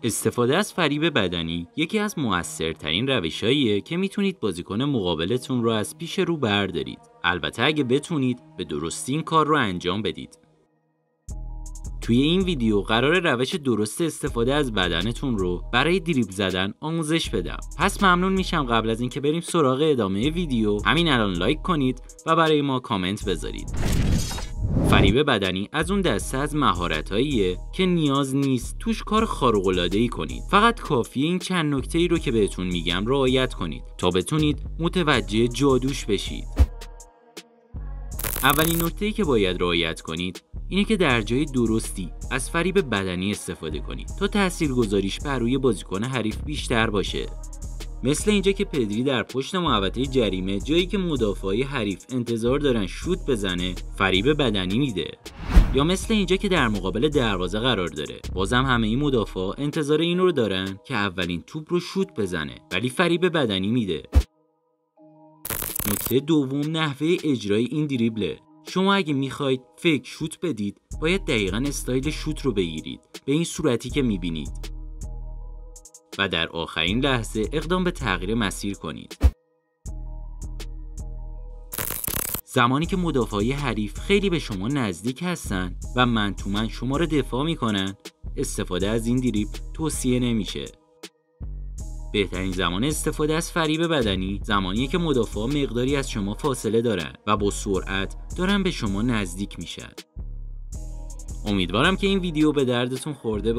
استفاده از فریب بدنی یکی از مؤثرترین روش‌هاییه که میتونید بازیکن مقابلتون رو از پیش رو بردارید. البته اگه بتونید به درستی این کار رو انجام بدید. توی این ویدیو قرار روش درست استفاده از بدنتون رو برای دریبل زدن آموزش بدم. پس ممنون میشم قبل از اینکه بریم سراغ ادامه ویدیو همین الان لایک کنید و برای ما کامنت بذارید. فریب بدنی از اون دسته از مهارت‌هاییه که نیاز نیست توش کار خارق‌العاده‌ای کنید. فقط کافیه این چند نکته‌ای رو که بهتون میگم رعایت کنید تا بتونید متوجه جادوش بشید. اولین نکته‌ای که باید رعایت کنید اینه که در جای درستی از فریب بدنی استفاده کنید تا تاثیرگذاریش بر روی بازیکن حریف بیشتر باشه. مثل اینجا که پدری در پشت محوطه جریمه جایی که مدافعای حریف انتظار دارن شوت بزنه فریب بدنی میده، یا مثل اینجا که در مقابل دروازه قرار داره، بازم همه این مدافعا انتظار این رو دارن که اولین توپ رو شوت بزنه ولی فریب بدنی میده. نکته دوم نحوه اجرای این دریبله. شما اگه میخواید فیک شوت بدید باید دقیقاً استایل شوت رو بگیرید به این صورتی که میبینید و در آخرین لحظه اقدام به تغییر مسیر کنید. زمانی که مدافعای حریف خیلی به شما نزدیک هستن و من تو من شما رو دفاع میکنن استفاده از این دریبل توصیه نمیشه. بهترین زمان استفاده از فریب بدنی زمانیه که مدافعا مقداری از شما فاصله دارن و با سرعت دارن به شما نزدیک میشن. امیدوارم که این ویدیو به دردتون خورده باشه.